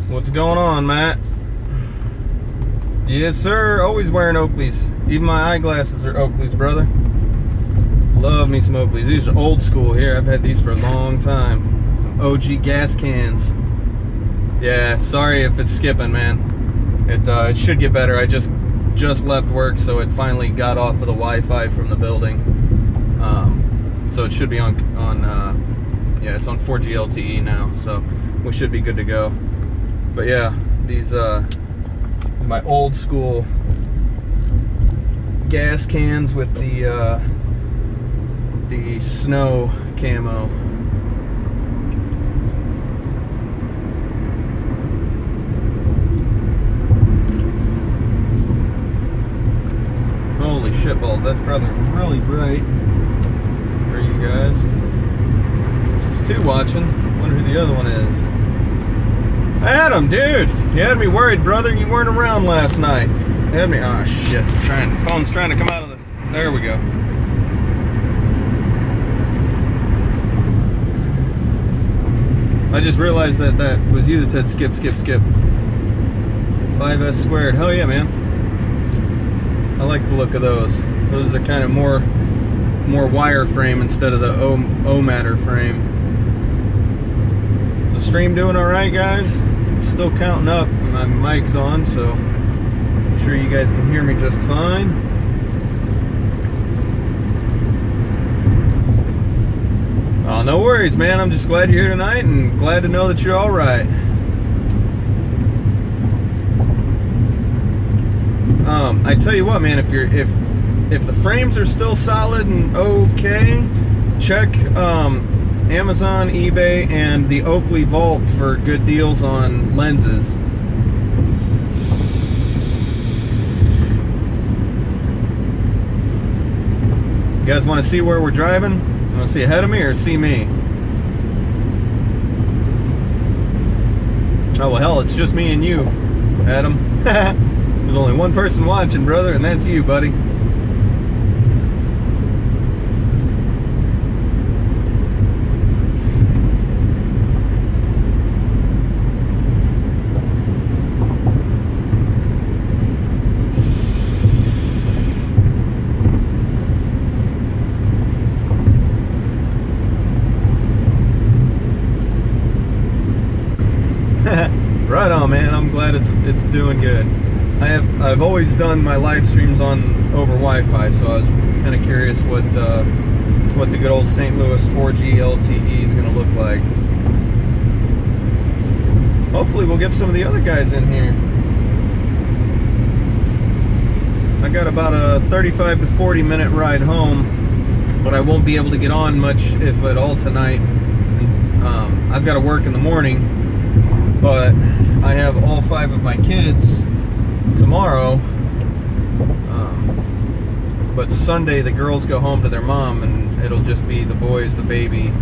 What's going on, Matt? Yes, sir. Always wearing Oakleys. Even my eyeglasses are Oakleys, brother. Love me some Oakleys. These are old school here. I've had these for a long time. Some OG gas cans. Yeah, sorry if it's skipping, man. It should get better. I just left work, so it finally got off of the Wi-Fi from the building. So it should be on yeah, it's on 4G LTE now, so we should be good to go. But yeah, these my old school gas cans with the snow camo. Holy shitballs, that's probably really bright for you guys. There's two watching. Wonder who the other one is. Adam, dude, you had me worried, brother. You weren't around last night. You had me. Oh shit! Phone's trying to come out of the. There we go. I just realized that was you that said skip. 5S squared. Hell yeah, man. I like the look of those. Those are kind of more wireframe instead of the O matter frame. Is the stream doing all right, guys? Still counting up. My mic's on, so I'm sure you guys can hear me just fine. Oh, no worries, man. I'm just glad you're here tonight and glad to know that you're all right. I tell you what, man. If the frames are still solid and okay, check Amazon, eBay, and the Oakley Vault for good deals on lenses. You guys want to see where we're driving? You want to see ahead of me or see me? Oh, well, hell, it's just me and you, Adam. There's only one person watching, brother, and that's you, buddy. Right on, man. I'm glad it's doing good. I've always done my live streams over Wi-Fi, so I was kind of curious what the good old St. Louis 4G LTE is going to look like. Hopefully we'll get some of the other guys in here. I got about a 35 to 40 minute ride home, but I won't be able to get on much, if at all, tonight. I've got to work in the morning, but I have all 5 of my kids tomorrow. But Sunday the girls go home to their mom, and it'll just be the boys, the baby,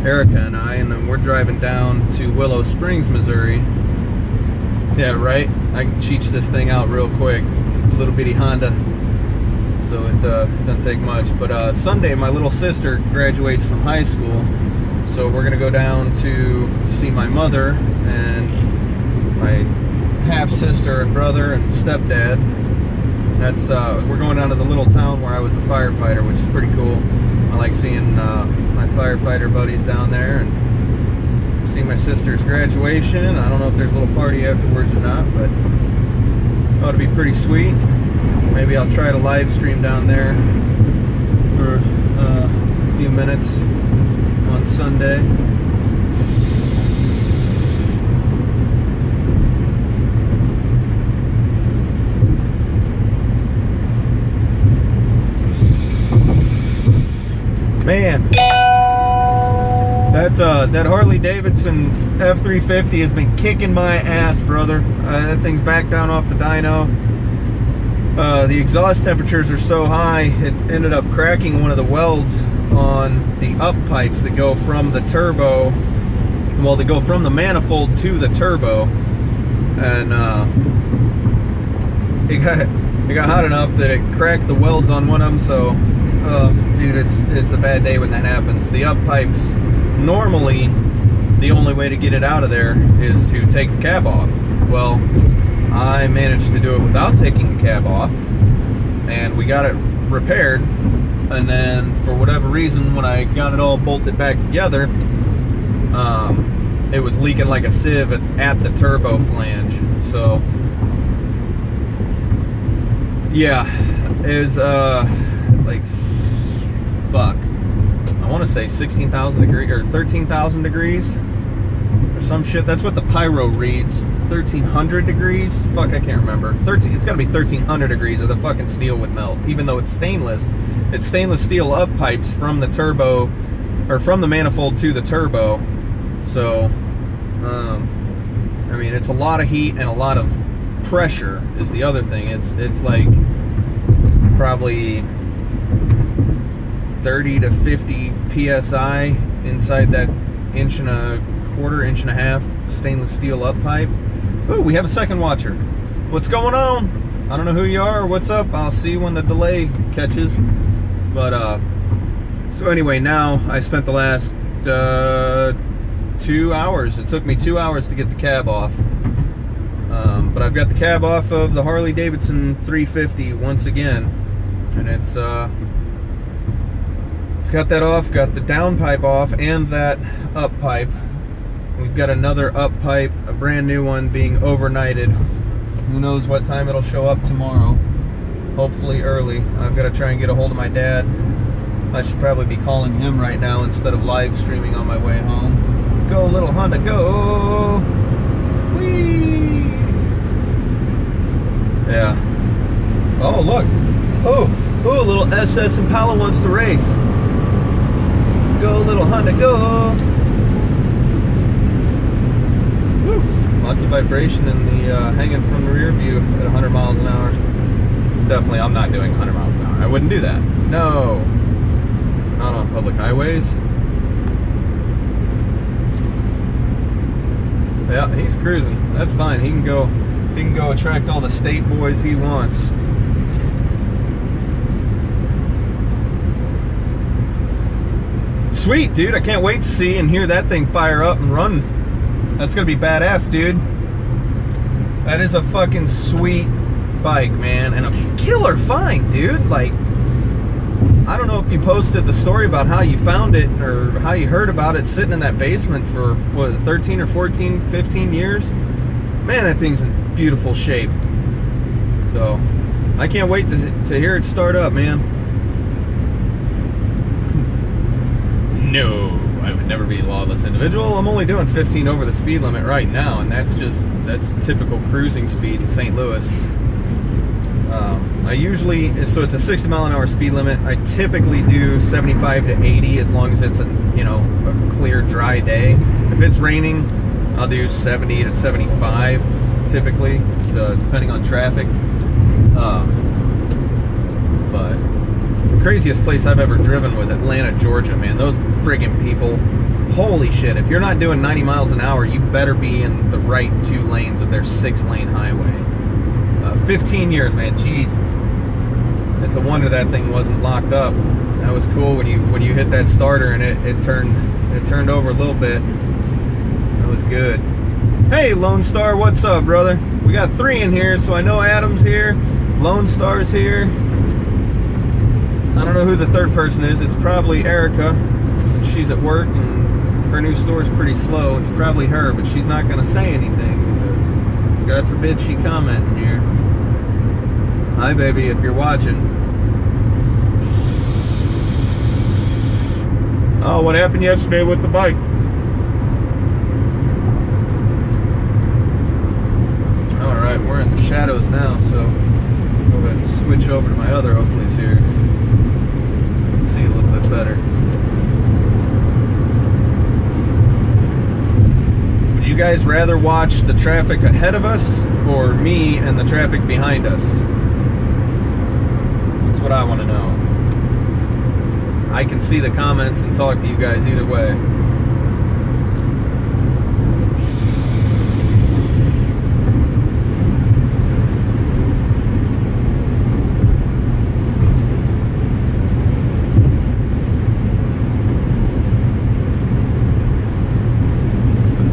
Erica, and I, and then we're driving down to Willow Springs, Missouri. Yeah, right? I can cheech this thing out real quick. It's a little bitty Honda, so it doesn't take much. But Sunday my little sister graduates from high school, so we're gonna go down to see my mother and my half-sister and brother and stepdad. That's we're going down to the little town where I was a firefighter, which is pretty cool. I like seeing my firefighter buddies down there and see my sister's graduation. I don't know if there's a little party afterwards or not, but it ought to be pretty sweet. Maybe I'll try to live stream down there for a few minutes on Sunday. Man, that's that Harley Davidson F350 has been kicking my ass, brother. That thing's back down off the dyno. The exhaust temperatures are so high, it ended up cracking one of the welds on the up pipes that go from the turbo. Well, they go from the manifold to the turbo, and it got hot enough that it cracked the welds on one of them. So, dude, it's a bad day when that happens. The up pipes, normally, the only way to get it out of there is to take the cab off. Well, I managed to do it without taking the cab off, and we got it repaired. And then, for whatever reason, when I got it all bolted back together, it was leaking like a sieve at the turbo flange. So, yeah, it was like, fuck, I want to say 16,000 degrees or 13,000 degrees or some shit. That's what the pyro reads. 1,300 degrees. Fuck, I can't remember. It's got to be 1,300 degrees, or the fucking steel would melt. Even though it's stainless, it's stainless steel up pipes from the turbo, or from the manifold to the turbo. So, I mean, it's a lot of heat and a lot of pressure is the other thing. It's like probably 30 to 50 psi inside that inch and a quarter, inch and a half stainless steel up pipe. Ooh, we have a second watcher. What's going on? I don't know who you are or what's up. I'll see when the delay catches. But so anyway, now I spent the last 2 hours. It took me 2 hours to get the cab off. But I've got the cab off of the Harley Davidson 350 once again, and it's got that off, got the down pipe off, and that up pipe. We've got another up pipe, a brand new one, being overnighted. Who knows what time it'll show up tomorrow. Hopefully early. I've got to try and get a hold of my dad. I should probably be calling him right now instead of live streaming on my way home. Go, little Honda, go! Whee! Yeah. Oh, look. Oh, little SS Impala wants to race. Go, little Honda, go! Woo. Lots of vibration in the hanging from the rear view at 100 miles an hour. Definitely, I'm not doing 100 miles an hour. I wouldn't do that. No. Not on public highways. Yeah, he's cruising. That's fine. He can go attract all the state boys he wants. Sweet, dude. I can't wait to see and hear that thing fire up and run. That's gonna be badass, dude. That is a fucking sweet bike, man, and a killer find, dude. Like, I don't know if you posted the story about how you found it or how you heard about it sitting in that basement for, what, 13 or 14, 15 years? Man, that thing's in beautiful shape. So, I can't wait to hear it start up, man. No, I would never be a lawless individual. I'm only doing 15 over the speed limit right now, and that's typical cruising speed in St. Louis. I usually, so it's a 60 mile an hour speed limit. I typically do 75 to 80 as long as it's a clear, dry day. If it's raining, I'll do 70 to 75 typically, depending on traffic. But the craziest place I've ever driven was Atlanta, Georgia, man. Those friggin' people, holy shit. If you're not doing 90 miles an hour, you better be in the right 2 lanes of their 6-lane highway. 15 years, man, jeez. It's a wonder that thing wasn't locked up. That was cool when you hit that starter and it turned over a little bit. That was good. Hey, Lone Star, what's up, brother? We got 3 in here, so I know Adam's here, Lone Star's here. I don't know who the third person is. It's probably Erica, since she's at work and her new store's pretty slow. It's probably her, but she's not gonna say anything because God forbid she comment in here. Hi, baby, if you're watching. Oh, what happened yesterday with the bike? Alright, we're in the shadows now, so go ahead and switch over to my other Oakleys here. See a little bit better. you guys rather watch the traffic ahead of us or me and the traffic behind us? That's what I want to know. I can see the comments and talk to you guys either way.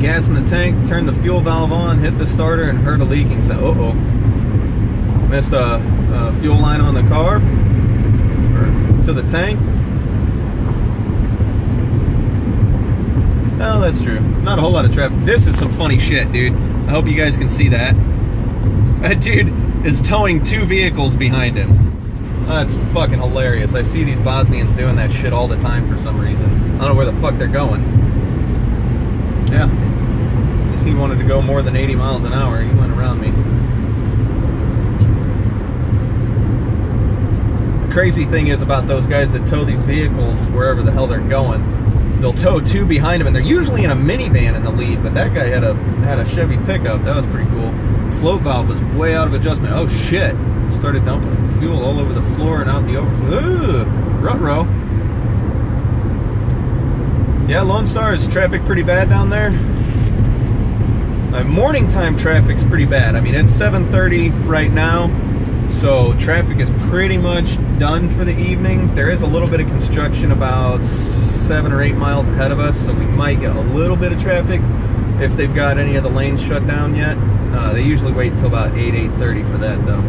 Gas in the tank, turn the fuel valve on, hit the starter, and heard a leaking sound. Uh-oh. Missed a fuel line on the carb, or to the tank. Well, that's true. Not a whole lot of traffic. This is some funny shit, dude. I hope you guys can see that. That dude is towing 2 vehicles behind him. That's fucking hilarious. I see these Bosnians doing that shit all the time for some reason. I don't know where the fuck they're going. Yeah. He wanted to go more than 80 miles an hour. He went around me. The crazy thing is about those guys that tow these vehicles wherever the hell they're going, they'll tow 2 behind them, and they're usually in a minivan in the lead, but that guy had a Chevy pickup. That was pretty cool. Float valve was way out of adjustment. Oh shit. Started dumping fuel all over the floor and out the overflow. Ugh. Ruh-roh. Yeah, Lone Star, is traffic pretty bad down there? Morning time traffic's pretty bad. I mean, it's 7:30 right now, so traffic is pretty much done for the evening. There is a little bit of construction about 7 or 8 miles ahead of us, so we might get a little bit of traffic if they've got any of the lanes shut down yet. They usually wait until about 8:30 for that, though.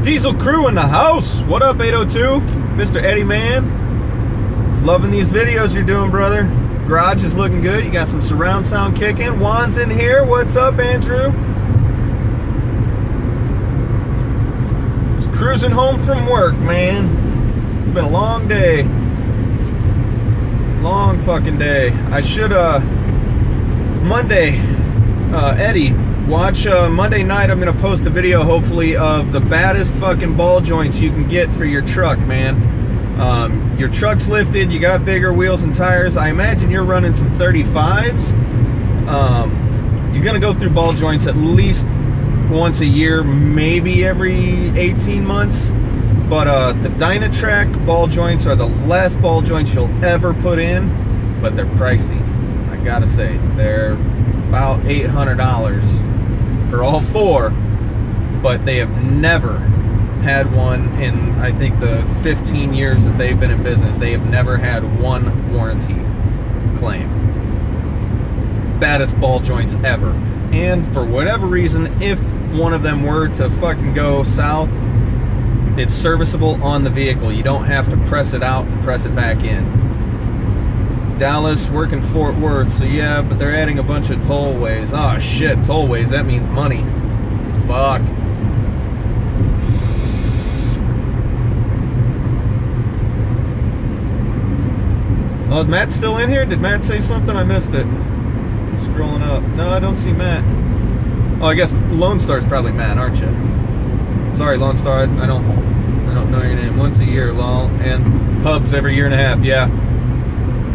Diesel crew in the house. What up, 802? Mr. Eddie Man. Loving these videos you're doing, brother. Garage is looking good. You got some surround sound kicking. Juan's in here. What's up, Andrew? Just cruising home from work, man. It's been a long day. Long fucking day. I should, Monday, Eddie, watch Monday night. I'm going to post a video, hopefully, of the baddest fucking ball joints you can get for your truck, man. Your truck's lifted, you got bigger wheels and tires. I imagine you're running some 35s. You're gonna go through ball joints at least once a year, maybe every 18 months. But the Dynatrack ball joints are the last ball joints you'll ever put in, but they're pricey. I gotta say, they're about $800 for all 4, but they have never had one in, I think, the 15 years that they've been in business. They have never had one warranty claim. Baddest ball joints ever. And for whatever reason, if one of them were to fucking go south, it's serviceable on the vehicle. You don't have to press it out and press it back in. Dallas, working Fort Worth, so yeah, but they're adding a bunch of tollways. Oh shit, tollways, that means money. Fuck. Oh, is Matt still in here? Did Matt say something? I missed it. Scrolling up. No, I don't see Matt. Oh, I guess Lone Star's probably Matt, aren't you? Sorry, Lone Star. I don't know your name. Once a year, lol. And hubs every year and a half. Yeah,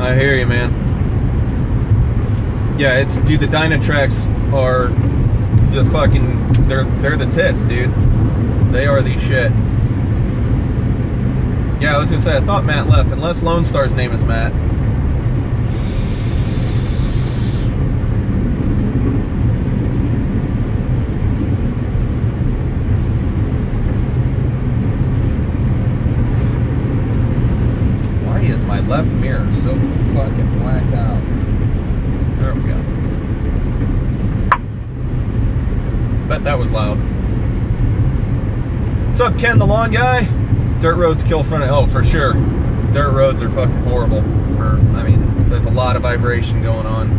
I hear you, man. Yeah, it's, dude. The Dynatracks are the fucking. They're the tits, dude. They are the shit. Yeah, I was gonna say, I thought Matt left, unless Lone Star's name is Matt. Why is my left mirror so fucking blacked out? There we go. Bet that was loud. What's up, Ken the lawn guy? Dirt roads kill front. Oh, for sure. Dirt roads are fucking horrible. I mean, there's a lot of vibration going on.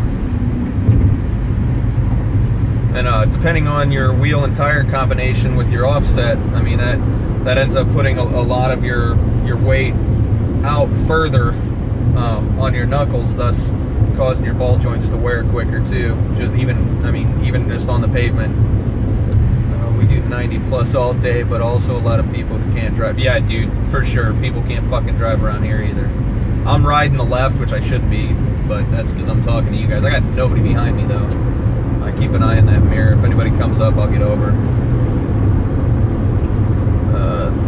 And depending on your wheel and tire combination with your offset, I mean, that ends up putting a lot of your weight out further on your knuckles, thus causing your ball joints to wear quicker too. Even just on the pavement. We do 90 plus all day, but also a lot of people who can't drive. Yeah, dude, for sure. People can't fucking drive around here either. I'm riding the left, which I shouldn't be, but that's because I'm talking to you guys. I got nobody behind me though. I keep an eye in that mirror. If anybody comes up, I'll get over.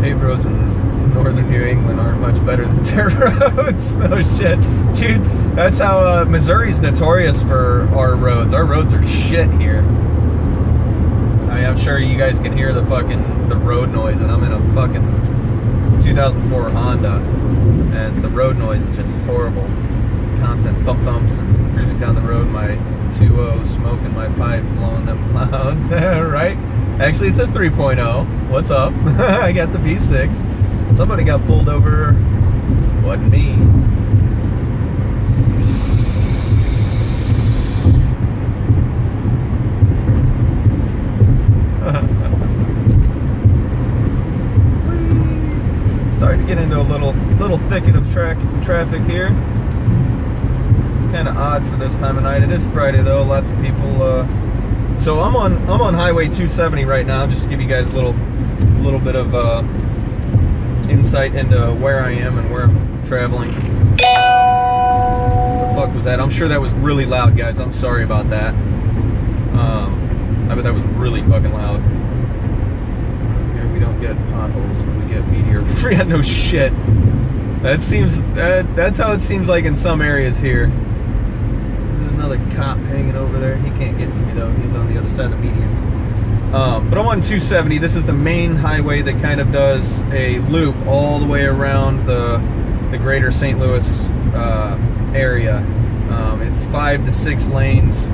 Paved roads in northern New England aren't much better than dirt roads. Oh shit, dude. That's how Missouri's notorious for our roads. Our roads are shit here. I mean, I'm sure you guys can hear the road noise, and I'm in a fucking 2004 Honda, and the road noise is just horrible. Constant thump thumps and cruising down the road, my 2.0 smoking my pipe, blowing them clouds. Right? Actually, it's a 3.0. What's up? I got the V6. Somebody got pulled over. Wasn't me. Starting to get into a little thicket of traffic here. It's kind of odd for this time of night. It is Friday though. Lots of people. So I'm on Highway 270 right now. Just to give you guys a little bit of insight into where I am and where I'm traveling. What the fuck was that? I'm sure that was really loud, guys. I'm sorry about that. I bet that was really fucking loud. Here we don't get potholes when we get meteor free. No shit. That's how it seems like in some areas here. There's another cop hanging over there. He can't get to me though. He's on the other side of the median. But I'm on 270. This is the main highway that kind of does a loop all the way around the greater St. Louis area. It's 5 to 6 lanes,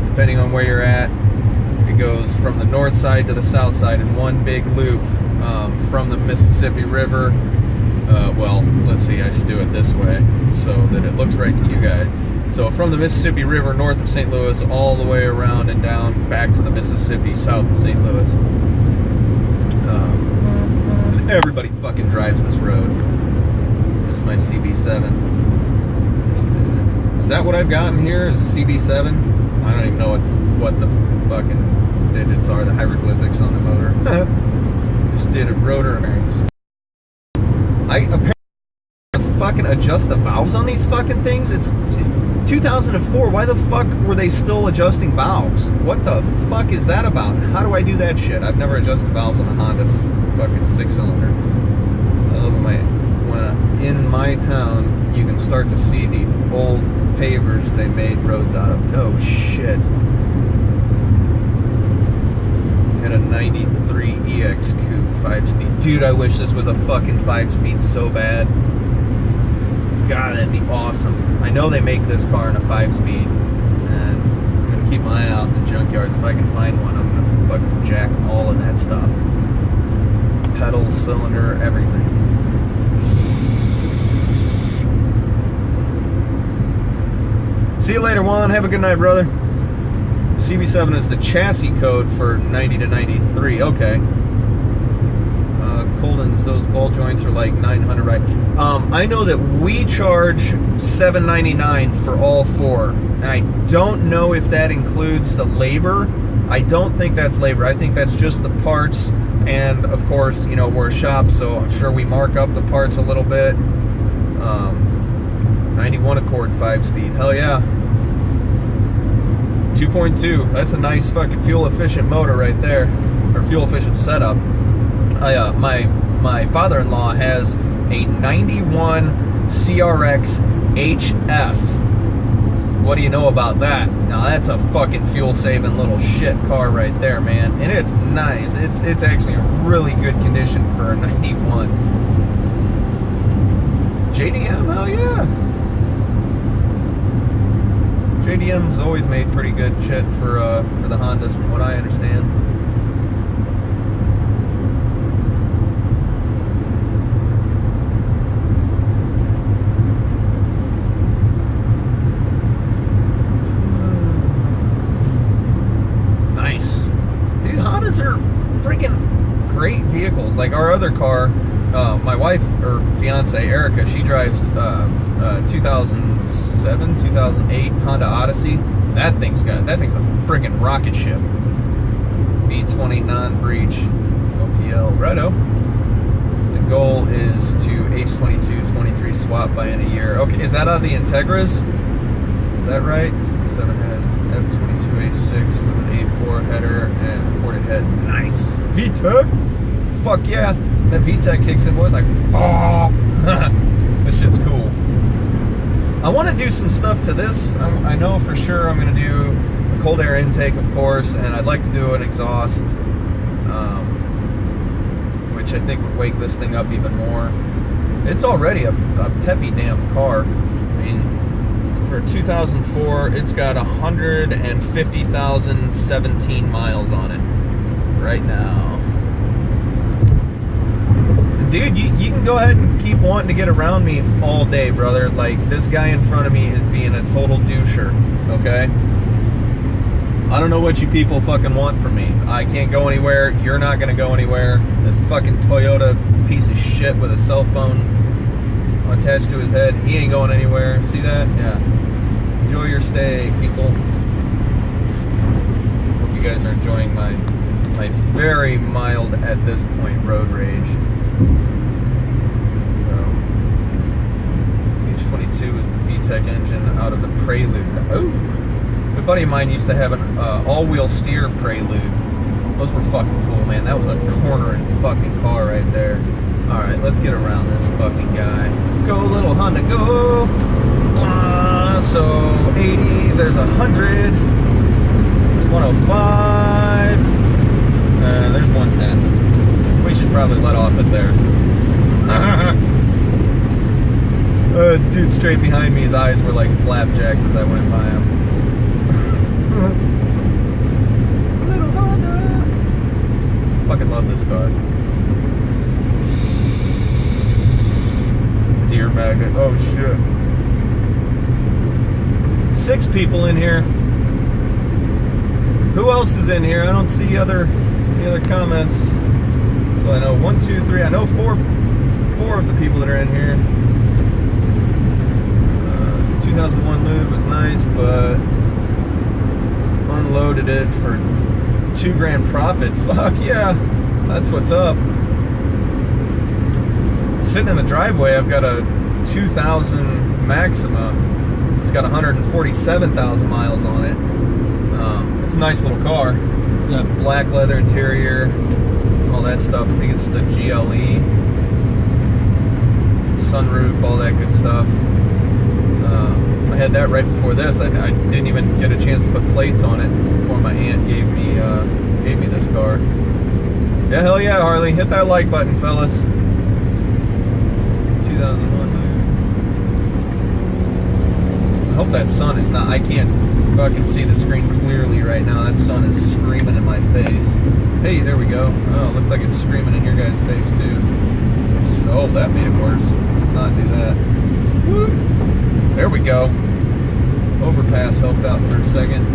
depending on where you're at. It goes from the north side to the south side in one big loop from the Mississippi River. Well, let's see, I should do it this way so that it looks right to you guys. So from the Mississippi River north of St. Louis all the way around and down back to the Mississippi south of St. Louis. Everybody fucking drives this road. This is my CB7. Is that what I've gotten here? Is CB7? I don't even know what the fucking digits are, the hieroglyphics on the motor. Just did a rotor bearings. I apparently fucking adjust the valves on these fucking things. It's 2004. Why the fuck were they still adjusting valves? What the fuck is that about? How do I do that shit? I've never adjusted valves on a Honda fucking 6-cylinder. I love when in my town you can start to see the old pavers they made roads out of. No shit. Had a 93 EX Coupe 5-speed. Dude, I wish this was a fucking 5-speed so bad. God, that'd be awesome. I know they make this car in a 5-speed, and I'm gonna keep my eye out in the junkyards. If I can find one, I'm gonna fucking jack all of that stuff. Pedals, cylinder, everything. See you later, Juan. Have a good night, brother. CB7 is the chassis code for 90 to 93. Okay. Colden's, those ball joints are like 900, right? I know that we charge $7.99 for all four. And I don't know if that includes the labor. I don't think that's labor. I think that's just the parts. And of course, you know, we're a shop, so I'm sure we mark up the parts a little bit. 91 Accord 5-speed. Hell yeah. 2.2. That's a nice fucking fuel efficient motor right there, or fuel efficient setup. My father-in-law has a 91 CRX HF. What do you know about that? Now that's a fucking fuel saving little shit car right there, man. And it's nice. It's actually a really good condition for a 91. JDM, hell yeah. JDM's always made pretty good shit for the Hondas, from what I understand. Nice, dude. Hondas are freaking great vehicles. Like our other car, my wife or fiance Erica, she drives 2007, 2008 Honda Odyssey. That thing's a freaking rocket ship. B20 non-breach OPL. Righto. The goal is to H22 23 swap by end of year. Okay, is that out of the Integras? Is that right? 7 has F22A6 with an A4 header and ported head. Nice. VTEC? Fuck yeah. That VTEC kicks in, boys. Like, oh. This shit's cool. I want to do some stuff to this. I know for sure I'm going to do a cold air intake, of course, and I'd like to do an exhaust, which I think would wake this thing up even more. It's already a peppy damn car. I mean, for 2004, it's got 150,017 miles on it right now. Dude, you can go ahead and keep wanting to get around me all day, brother. Like, this guy in front of me is being a total doucher, okay? I don't know what you people fucking want from me. I can't go anywhere. You're not gonna go anywhere. This fucking Toyota piece of shit with a cell phone attached to his head, he ain't going anywhere. See that? Yeah. Enjoy your stay, people. Hope you guys are enjoying my very mild, at this point, road rage. So, H22 is the VTEC engine out of the Prelude. Oh! A buddy of mine used to have an all-wheel steer Prelude. Those were fucking cool, man. That was a cornering fucking car right there. Alright, let's get around this fucking guy. Go, little Honda, go! So, 80, there's 100, there's 105, there's 110. We should probably let off it there. Dude straight behind me, his eyes were like flapjacks as I went by him. Little Honda! Fucking love this car. Deer magnet, oh shit. 6 people in here. Who else is in here? I don't see any other comments. So I know 1, 2, 3. I know four of the people that are in here. 2001 Lude was nice, but unloaded it for $2,000 profit. Fuck yeah, that's what's up. Sitting in the driveway, I've got a 2000 Maxima. It's got 147,000 miles on it. It's a nice little car. Got black leather interior, all that stuff. I think it's the GLE. Sunroof, all that good stuff. I had that right before this. I didn't even get a chance to put plates on it before my aunt gave me this car. Yeah, hell yeah, Harley. Hit that like button, fellas. 2001 Lude. I hope that sun is not... I can't fucking see the screen clearly right now. That sun is screaming in my face. Hey, there we go. Oh, looks like it's screaming in your guys' face, too. Oh, that made it worse. Let's not do that. Woo. There we go. Overpass helped out for a second.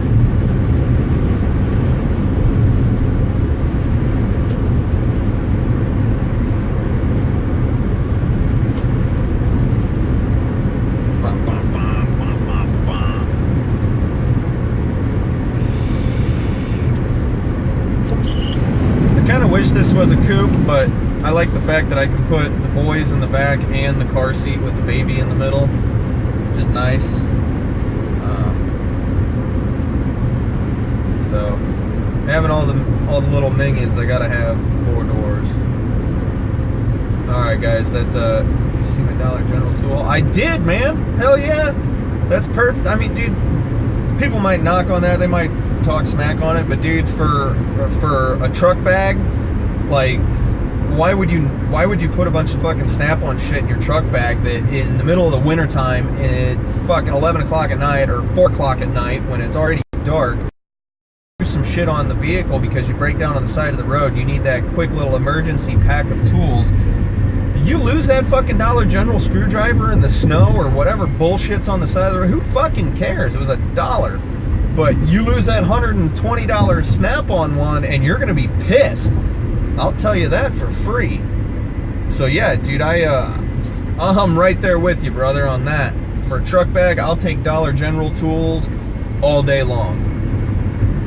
I kind of wish this was a coupe, but I like the fact that I can put the boys in the back and the car seat with the baby in the middle, which is nice. So having all the little minions, I gotta have 4 doors. All right, guys, that you see my Dollar General tool? I did, man. Hell yeah, that's perfect. I mean, dude, people might knock on that. They might talk smack on it, but dude, for a truck bag, like, why would you put a bunch of fucking Snap-on shit in your truck bag that in the middle of the winter time at fucking 11 o'clock at night or 4 o'clock at night when it's already dark, do some shit on the vehicle because you break down on the side of the road? You need that quick little emergency pack of tools. You lose that fucking Dollar General screwdriver in the snow or whatever bullshit's on the side of the road. Who fucking cares? It was $1. But you lose that $120 Snap-on one and you're gonna be pissed. I'll tell you that for free. So yeah, dude, I'm right there with you, brother, on that. For a truck bag, I'll take Dollar General tools all day long.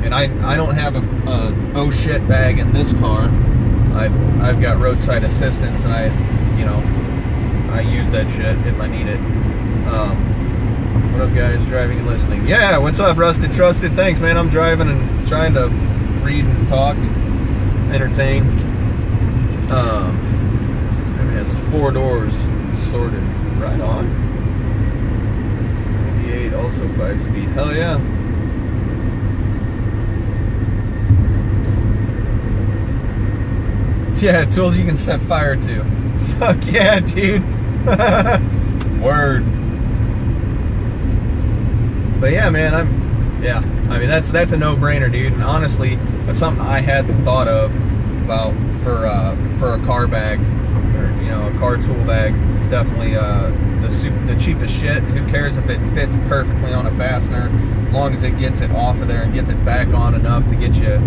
And I don't have a oh shit bag in this car. I've got roadside assistance, and I use that shit if I need it. What up, guys? Driving and listening. Yeah, what's up, Rusted Trusted? Thanks, man. I'm driving and trying to read and talk and entertain. It has 4 doors sorted. Right on. 98, also 5-speed. Hell yeah. Yeah, tools you can set fire to. Fuck yeah, dude. Word. But yeah, man, I mean, that's a no-brainer, dude. And honestly, that's something I hadn't thought of about for a car bag, or a car tool bag. It's definitely the cheapest shit. Who cares if it fits perfectly on a fastener, as long as it gets it off of there and gets it back on enough to get you,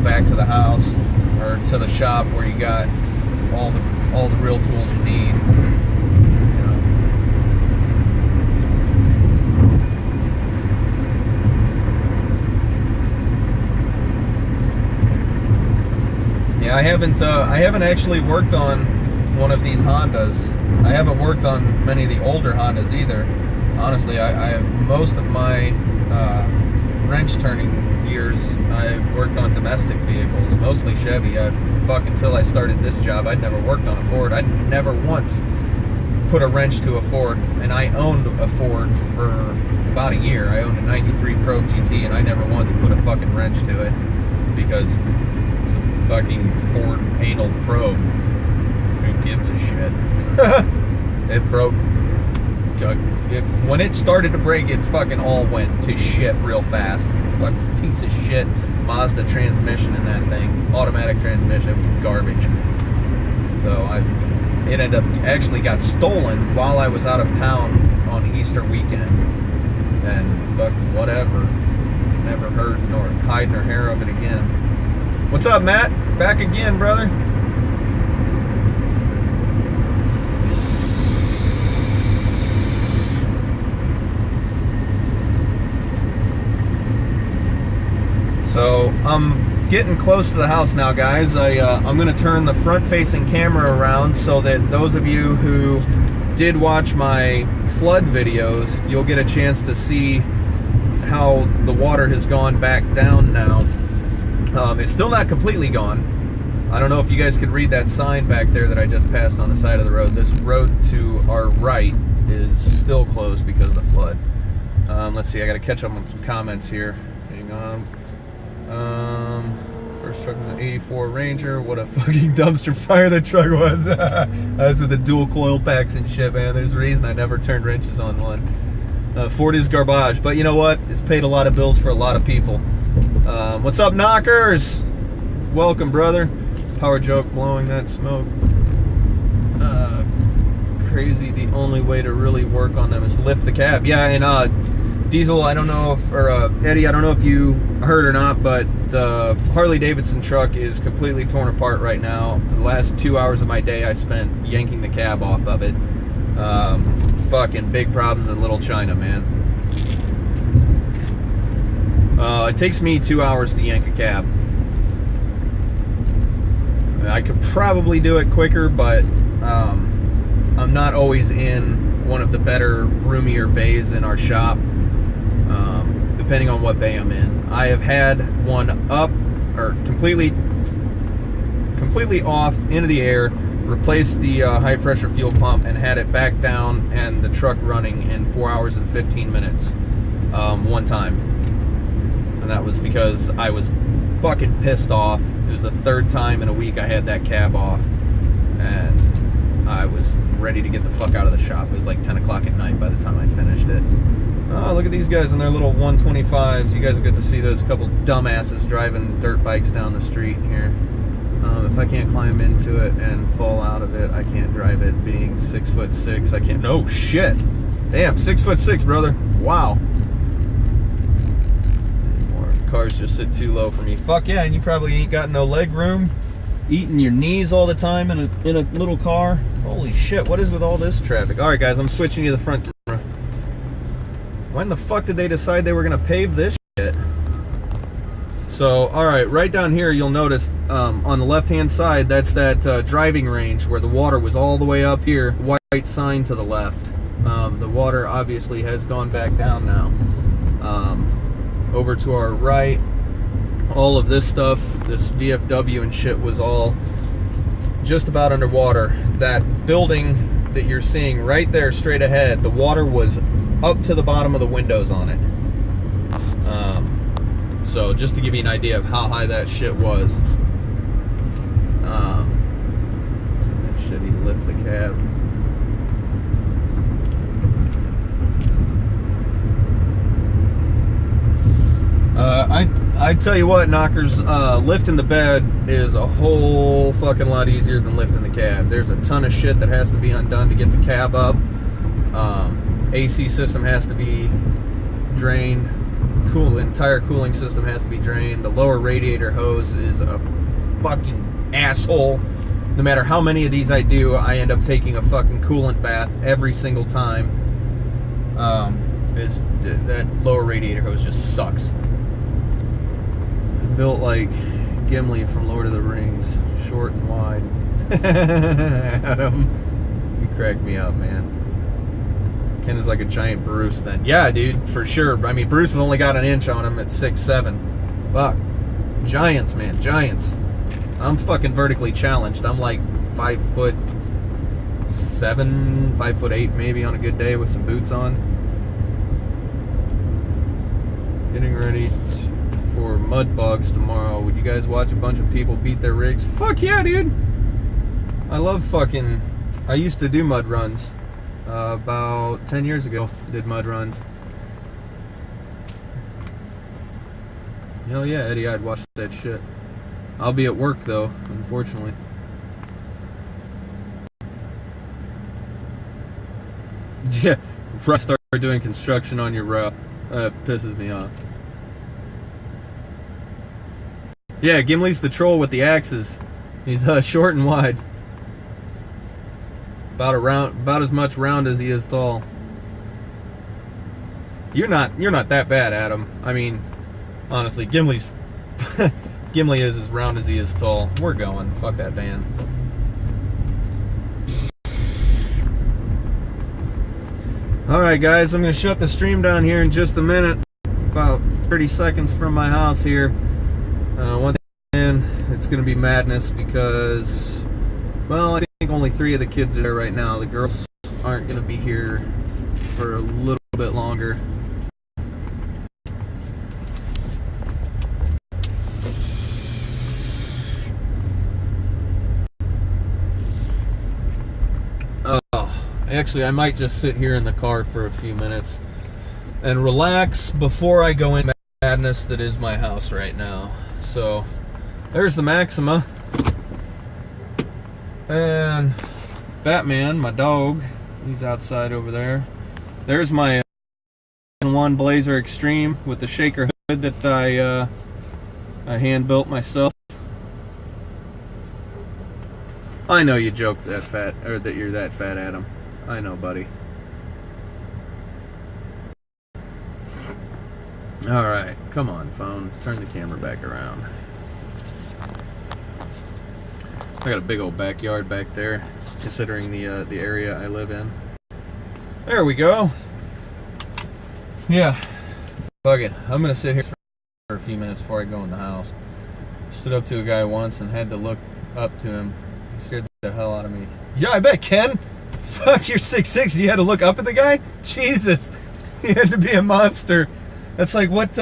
back to the house or to the shop where you got all the real tools you need. Yeah, I haven't actually worked on one of these Hondas. I haven't worked on many of the older Hondas either. Honestly, I most of my wrench turning years I've worked on domestic vehicles, mostly Chevy. Until I started this job, I'd never worked on a Ford. I'd never once put a wrench to a Ford, and I owned a Ford for about a year. I owned a 93 Probe GT, and I never once put a fucking wrench to it because it's a fucking Ford anal probe. Who gives a shit? It broke. When it started to break, it fucking all went to shit real fast. Fucking piece of shit Mazda transmission in that thing. Automatic transmission. It was garbage. So it ended up actually got stolen while I was out of town on Easter weekend. And fucking whatever. Never heard nor hide nor hair of it again. What's up, Matt? Back again, brother. So I'm getting close to the house now, guys. I'm going to turn the front-facing camera around so that those of you who did watch my flood videos, you'll get a chance to see how the water has gone back down now. It's still not completely gone. I don't know if you guys could read that sign back there that I just passed on the side of the road. This road to our right is still closed because of the flood. Let's see, I got to catch up on some comments here. Hang on. First truck was an 84 Ranger. What a fucking dumpster fire that truck was. That's with the dual coil packs and shit, man. There's a reason I never turned wrenches on one. Ford is garbage, but you know what? It's paid a lot of bills for a lot of people. What's up, knockers? Welcome, brother. Power joke, blowing that smoke. Crazy. The only way to really work on them is to lift the cab. Yeah, and Diesel, I don't know if, or Eddie, I don't know if you heard or not, but the Harley Davidson truck is completely torn apart right now. The last 2 hours of my day I spent yanking the cab off of it. Fucking big problems in Little China, man. It takes me 2 hours to yank a cab. I could probably do it quicker, but I'm not always in one of the better, roomier bays in our shop. Depending on what bay I'm in. I have had one up, or completely off, into the air, replaced the high pressure fuel pump, and had it back down and the truck running in 4 hours and 15 minutes one time. And that was because I was fucking pissed off. It was the third time in a week I had that cab off, and I was ready to get the fuck out of the shop. It was like 10 o'clock at night by the time I finished it. Oh, look at these guys in their little 125s. You guys will get to see those couple dumbasses driving dirt bikes down the street here. If I can't climb into it and fall out of it, I can't drive it. Being 6'6", I can't. No shit. Damn, 6'6", brother. Wow. More cars just sit too low for me. Fuck yeah, and you probably ain't got no leg room. Eating your knees all the time in a little car. Holy shit, what is with all this traffic? All right, guys, I'm switching to the front camera. When the fuck did they decide they were gonna pave this shit? So, all right, right down here, you'll notice on the left-hand side, that's that driving range where the water was all the way up here, white sign to the left. The water obviously has gone back down now. Over to our right, all of this stuff, this VFW and shit was all just about underwater. That building that you're seeing right there straight ahead, the water was up to the bottom of the windows on it. So just to give you an idea of how high that shit was. Isn't that shitty to lift the cab? I tell you what, knockers, lifting the bed is a whole fucking lot easier than lifting the cab. There's a ton of shit that has to be undone to get the cab up. AC system has to be drained. Entire cooling system has to be drained. The lower radiator hose is a fucking asshole. No matter how many of these I do, I end up taking a fucking coolant bath every single time. That lower radiator hose just sucks. Built like Gimli from Lord of the Rings, short and wide. Adam, you cracked me up, man. Ken is like a giant Bruce then. Yeah, dude, for sure. I mean, Bruce has only got an inch on him at 6'7". Fuck. Giants, man, giants. I'm fucking vertically challenged. I'm like 5'7", 5'8" maybe on a good day with some boots on. Getting ready for mud bogs tomorrow. Would you guys watch a bunch of people beat their rigs? Fuck yeah, dude. I love fucking... I used to do mud runs. About 10 years ago, I did mud runs. Hell yeah, Eddie, I'd watch that shit. I'll be at work though, unfortunately. Yeah, start doing construction on your route. Pisses me off. Yeah, Gimli's the troll with the axes. He's short and wide. About as much round as he is tall. You're not that bad, Adam. I mean, honestly, Gimli is as round as he is tall. We're going. Fuck that band. Alright guys, I'm gonna shut the stream down here in just a minute. About 30 seconds from my house here. Once again, it's gonna be madness because, well, I think only 3 of the kids are there right now. The girls aren't gonna be here for a little bit longer. Actually, I might just sit here in the car for a few minutes and relax before I go into madness that is my house right now. So, there's the Maxima. And Batman, my dog, he's outside over there. There's my 1 Blazer Extreme with the shaker hood that I hand built myself. I know you joke that fat, or that you're that fat, Adam. I know, buddy. Alright, come on, phone. Turn the camera back around. I got a big old backyard back there, considering the area I live in. There we go. Yeah. Fuck it. I'm gonna sit here for a few minutes before I go in the house. Stood up to a guy once and had to look up to him. He scared the hell out of me. Yeah, I bet, Ken. Fuck, you're 6'6". You had to look up at the guy? Jesus. He had to be a monster. That's like what,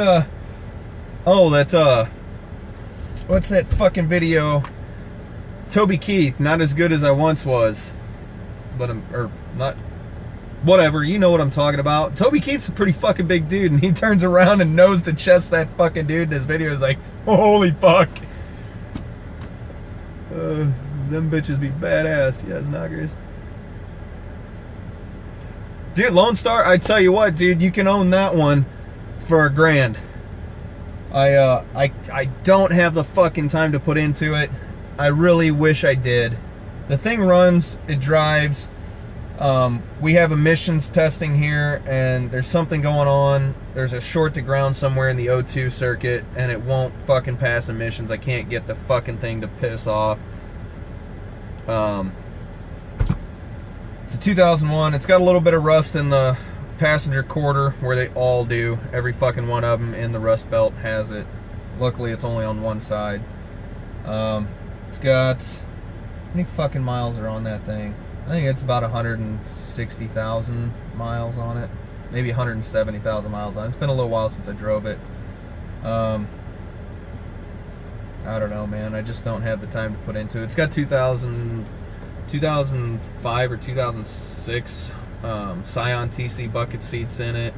what's that fucking video? Toby Keith, not as good as I once was. But whatever, you know what I'm talking about. Toby Keith's a pretty fucking big dude, and he turns around and nose to chest that fucking dude in his video. Is like, holy fuck. Them bitches be badass, yes, knockers. Dude, Lone Star, I tell you what, dude, you can own that one for $1,000. I don't have the fucking time to put into it. I really wish I did. The thing runs, it drives. We have emissions testing here, and there's something going on. There's a short to ground somewhere in the O2 circuit, and it won't fucking pass emissions. I can't get the fucking thing to piss off. It's a 2001. It's got a little bit of rust in the passenger quarter, where they all do. Every fucking one of them in the rust belt has it. Luckily, it's only on one side. It's got... how many fucking miles are on that thing? I think it's about 160,000 miles on it. Maybe 170,000 miles on it. It's been a little while since I drove it. I don't know, man. I just don't have the time to put into it. It's got 2005 or 2006 Scion TC bucket seats in it.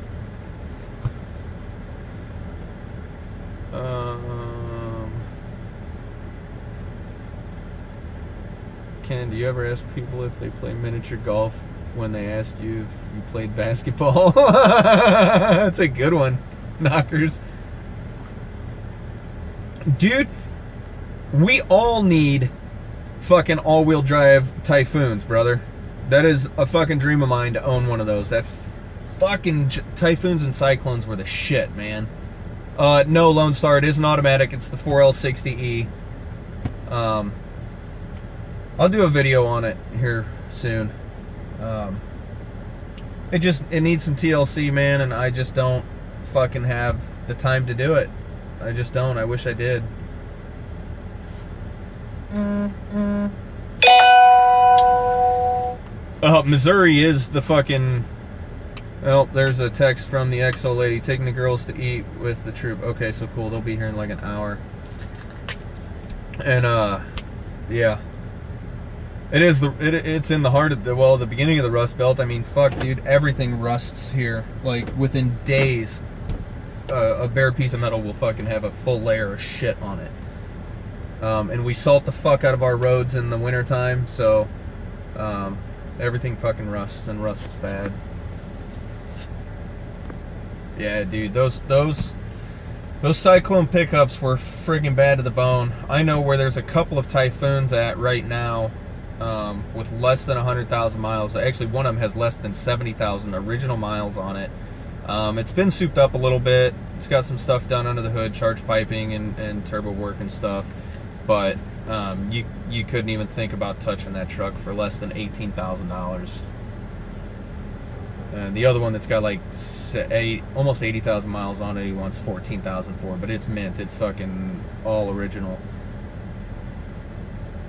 Ken, do you ever ask people if they play miniature golf when they ask you if you played basketball? That's a good one, knockers. Dude, we all need fucking all-wheel drive Typhoons, brother. That is a fucking dream of mine to own one of those. That fucking Typhoons and Cyclones were the shit, man. No, Lone Star, it is an automatic. It's the 4L60E. I'll do a video on it here soon. It needs some TLC, man, and I just don't fucking have the time to do it. I just don't. I wish I did. Missouri is the fucking... well, there's a text from the XO lady, taking the girls to eat with the troop. Okay, so cool. They'll be here in like an hour. And, yeah. It's in the heart of the beginning of the Rust Belt. I mean, fuck, dude, everything rusts here. Like, within days, a bare piece of metal will fucking have a full layer of shit on it. And we salt the fuck out of our roads in the wintertime, so everything fucking rusts, and rusts bad. Yeah, dude, those Cyclone pickups were friggin' bad to the bone. I know where there's a couple of Typhoons at right now, with less than 100,000 miles. Actually, one of them has less than 70,000 original miles on it. It's been souped up a little bit. It's got some stuff done under the hood, charge piping and turbo work and stuff. But you couldn't even think about touching that truck for less than $18,000. And the other one that's got like almost 80,000 miles on it, he wants $14,000 for, but it's mint. It's fucking all original.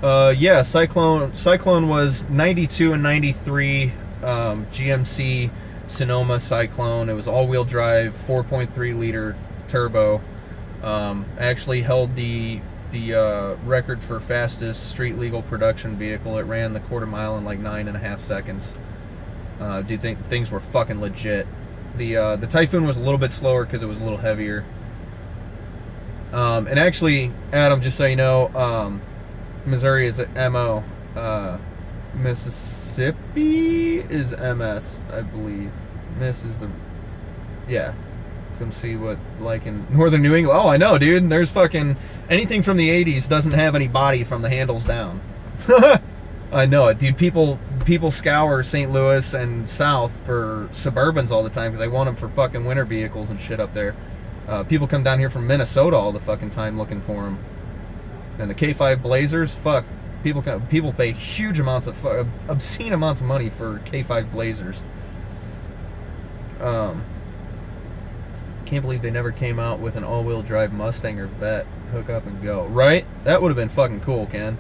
Yeah, Cyclone was 92 and 93 GMC Sonoma Cyclone. It was all-wheel drive, 4.3 liter turbo. Actually held the record for fastest street legal production vehicle. It ran the quarter mile in like 9.5 seconds. Do you think things were fucking legit? The Typhoon was a little bit slower because it was a little heavier. And actually, Adam, just so you know, Missouri is MO. Mississippi is MS, I believe. Miss is the... yeah. Come see what, like in northern New England. Oh, I know, dude. There's fucking... anything from the 80s doesn't have any body from the handles down. I know it, dude. People scour St. Louis and south for Suburbans all the time because they want them for fucking winter vehicles and shit up there. People come down here from Minnesota all the fucking time looking for them. And the K5 Blazers, fuck. People pay huge amounts of obscene amounts of money for K5 Blazers. Can't believe they never came out with an all-wheel drive Mustang or Vet. Hook up and go. Right? That would have been fucking cool, Ken.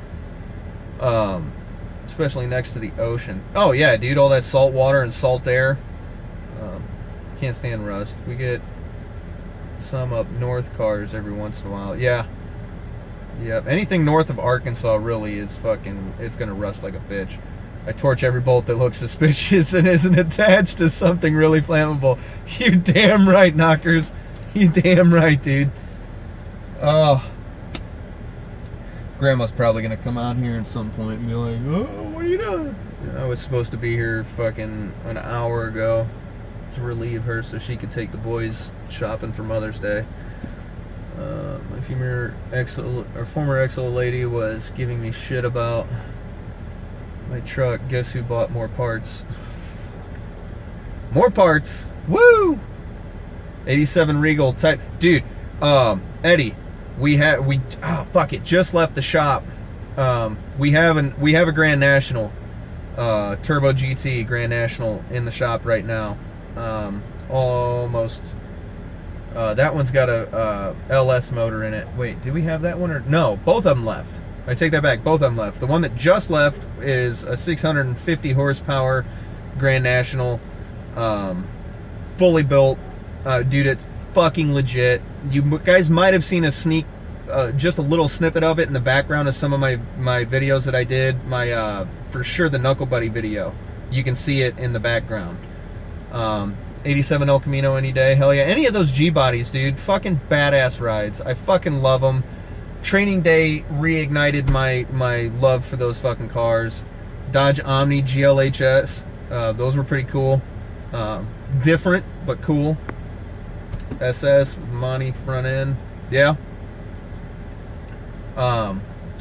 Especially next to the ocean. Oh yeah, dude, all that salt water and salt air. Can't stand rust. We get some up north cars every once in a while. Yeah. Yep. Anything north of Arkansas really is fucking... it's gonna rust like a bitch. I torch every bolt that looks suspicious and isn't attached to something really flammable. You damn right, knockers. You damn right, dude. Oh. Grandma's probably gonna come out here at some point and be like, oh, what are you doing? I was supposed to be here fucking an hour ago to relieve her so she could take the boys shopping for Mother's Day. My former XO lady was giving me shit about My truck, guess who bought more parts? More parts! Woo! 87 Regal type. Dude, Eddie, fuck it, just left the shop. We have a Grand National, Turbo GT Grand National in the shop right now. Almost. That one's got a LS motor in it. Wait, do we have that one or no? Both of them left. I take that back. Both of them left. The one that just left is a 650 horsepower Grand National, fully built. Dude, it's fucking legit. You guys might have seen a sneak, just a little snippet of it in the background of some of my videos that I did. My for sure the Knuckle Buddy video. You can see it in the background. 87 El Camino any day. Hell yeah. Any of those G-bodies, dude. Fucking badass rides. I fucking love them. Training Day reignited my love for those fucking cars. Dodge Omni GLHS. Those were pretty cool. Different, but cool. SS, Monty front end. Yeah.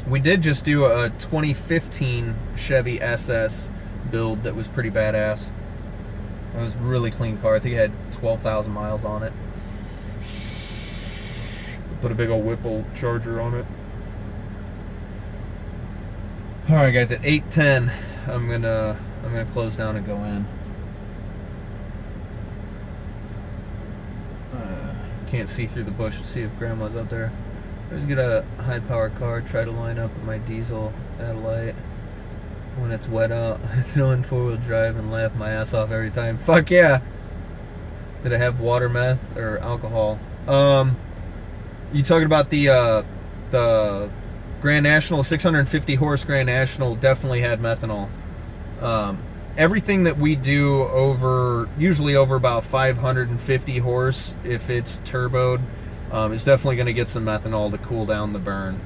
We did just do a 2015 Chevy SS build that was pretty badass. It was a really clean car. I think it had 12,000 miles on it. Put a big old Whipple charger on it. Alright guys, at 8:10 I'm gonna close down and go in. Can't see through the bush to see if Grandma's up there. Let's get a high power car, try to line up with my diesel at a light. When it's wet out, I throw in 4-wheel drive and laugh my ass off every time. Fuck yeah! Did I have water, meth, or alcohol? You talking about the Grand National, 650 horse Grand National definitely had methanol. Everything that we do usually over about 550 horse, if it's turboed, is definitely going to get some methanol to cool down the burn.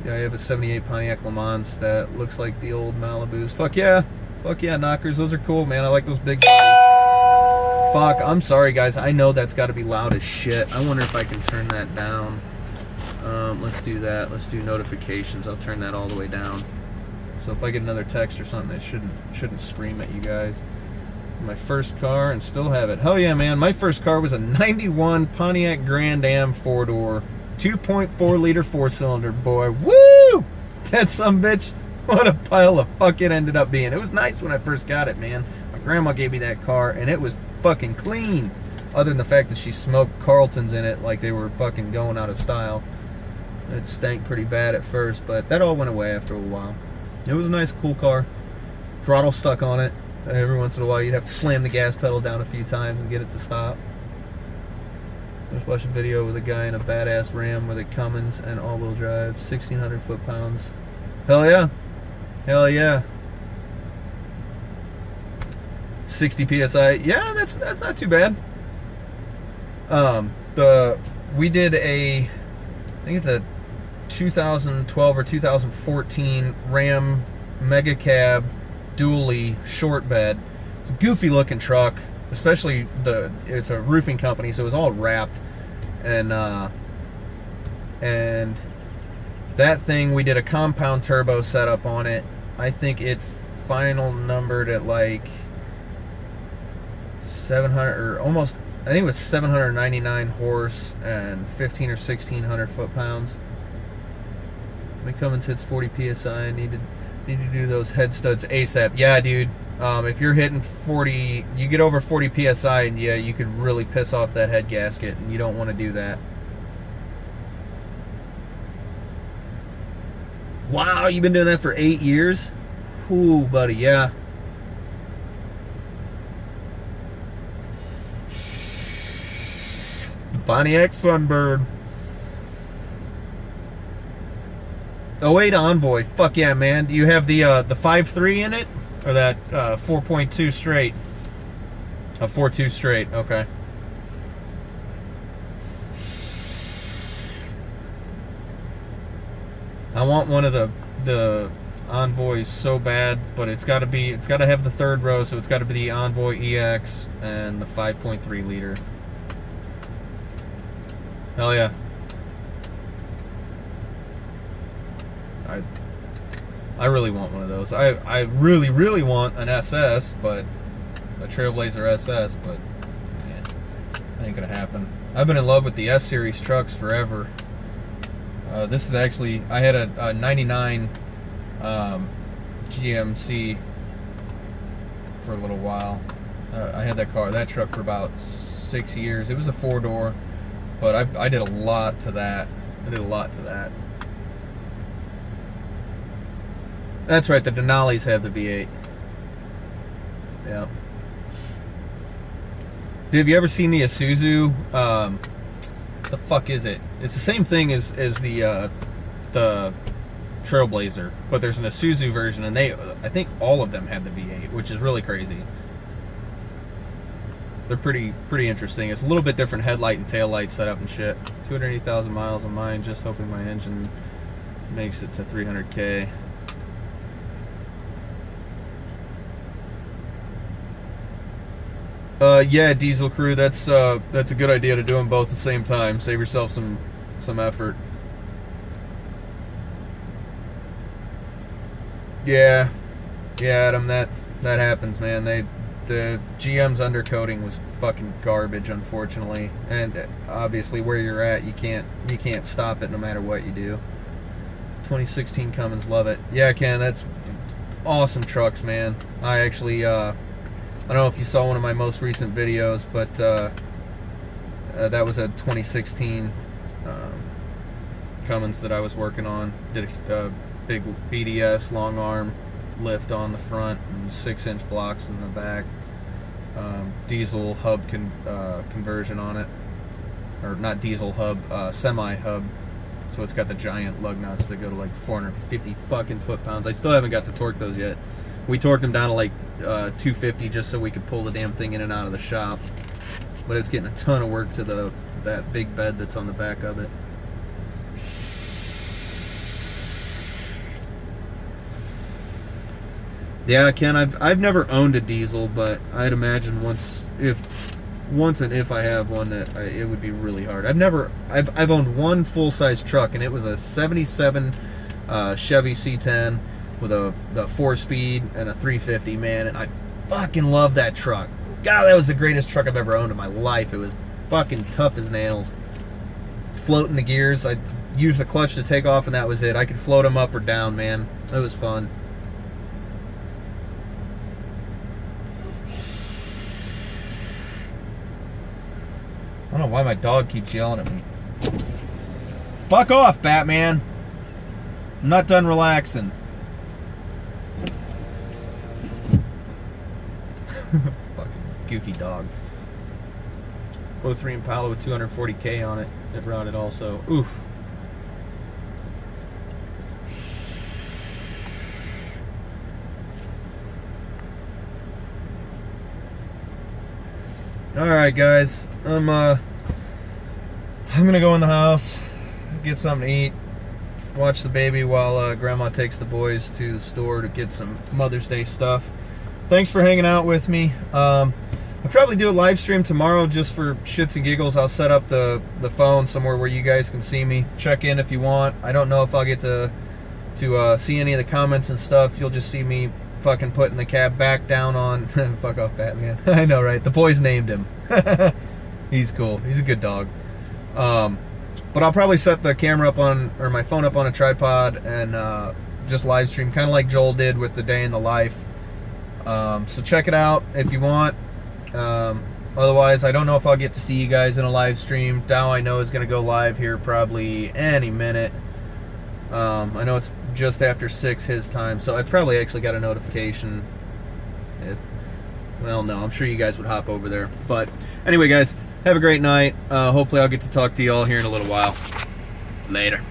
Yeah, I have a 78 Pontiac Le Mans that looks like the old Malibus. Fuck yeah, knockers. Those are cool, man. I like those big bodies. Fuck, I'm sorry, guys. I know that's got to be loud as shit. I wonder if I can turn that down. Let's do that. Let's do notifications. I'll turn that all the way down. So if I get another text or something, it shouldn't scream at you guys. My first car and still have it. Hell yeah, man. My first car was a 91 Pontiac Grand Am 4-door. 2.4 liter 4-cylinder, boy. Woo! That sumbitch. What a pile of fuck it ended up being. It was nice when I first got it, man. My grandma gave me that car, and it was fucking clean. Other than the fact that she smoked Carltons in it like they were fucking going out of style. It stank pretty bad at first, but that all went away after a while. It was a nice, cool car. Throttle stuck on it. Every once in a while, you'd have to slam the gas pedal down a few times to get it to stop. Just watched a video with a guy in a badass Ram with a Cummins and all-wheel drive, 1,600 foot-pounds. Hell yeah. Hell yeah. 60 PSI. Yeah, that's not too bad. We did I think it's a 2012 or 2014 Ram Mega Cab dually short bed. It's a goofy looking truck. Especially it's a roofing company, so it was all wrapped, and that thing, we did a compound turbo setup on it. I think it final numbered at like 700 or almost. I think it was 799 horse and 15 or 1600 foot-pounds. When Cummins hits 40 psi, I need to do those head studs ASAP. Yeah, dude. If you're hitting 40, you get over 40 psi, and yeah, you could really piss off that head gasket, and you don't want to do that. Wow, you've been doing that for 8 years? Ooh, buddy, yeah. Pontiac Sunbird. 08 Envoy. Fuck yeah, man. Do you have the 5.3 in it? Or that 4.2 straight? A 4.2 straight, okay. I want one of the Envoys so bad, but it's got to have the third row, so it's got to be the Envoy EX and the 5.3 liter. Hell yeah. I really want one of those. I really, really want an SS, but a Trailblazer SS, but man, that ain't gonna happen. I've been in love with the S series trucks forever. This is actually, I had a 99 GMC for a little while. I had that truck for about 6 years. It was a 4-door, but I did a lot to that. That's right, the Denali's have the V8. Yeah. Dude, have you ever seen the Isuzu? The fuck is it? It's the same thing as the Trailblazer, but there's an Isuzu version, and I think all of them had the V8, which is really crazy. They're pretty interesting. It's a little bit different headlight and taillight setup and shit. 280,000 miles on mine, just hoping my engine makes it to 300K. Yeah, Diesel Crew, that's a good idea to do them both at the same time. Save yourself some effort. Yeah, Adam, that happens, man. The GM's undercoating was fucking garbage, unfortunately, and obviously where you're at, you can't stop it no matter what you do. 2016 Cummins, love it. Yeah, Ken, that's awesome trucks, man. I actually I don't know if you saw one of my most recent videos, but that was a 2016 Cummins that I was working on. Did a big BDS long arm lift on the front and 6-inch blocks in the back. Diesel hub conversion on it, or not diesel hub, semi hub. So it's got the giant lug nuts that go to like 450 fucking foot-pounds. I still haven't got to torque those yet. We torqued them down to like 250 just so we could pull the damn thing in and out of the shop. But it's getting a ton of work to that big bed that's on the back of it. Yeah, Ken, I've never owned a diesel, but I'd imagine once and if I have one, that it would be really hard. I've owned one full-size truck, and it was a 77 Chevy C10 with a 4-speed and a 350, man, and I fucking love that truck. God, that was the greatest truck I've ever owned in my life. It was fucking tough as nails. Floating the gears, I used the clutch to take off, and that was it. I could float them up or down, man. It was fun. I don't know why my dog keeps yelling at me. Fuck off, Batman. I'm not done relaxing. Fucking goofy dog. 03 Impala with 240K on it. It routed also. Oof. Alright, guys. I'm gonna go in the house, get something to eat, watch the baby while Grandma takes the boys to the store to get some Mother's Day stuff. Thanks for hanging out with me. I'll probably do a live stream tomorrow just for shits and giggles. I'll set up the phone somewhere where you guys can see me. Check in if you want. I don't know if I'll get to see any of the comments and stuff. You'll just see me fucking putting the cab back down on fuck off, Batman. I know, right? The boys named him. He's cool. He's a good dog. But I'll probably set the camera up on, or my phone up on a tripod and just live stream, kind of like Joel did with the day in the life. So check it out if you want. Otherwise, I don't know if I'll get to see you guys in a live stream. Dow, I know, is going to go live here probably any minute. I know it's just after 6 his time, so I probably actually got a notification. Well, no, I'm sure you guys would hop over there. But anyway, guys, have a great night. Hopefully I'll get to talk to you all here in a little while. Later.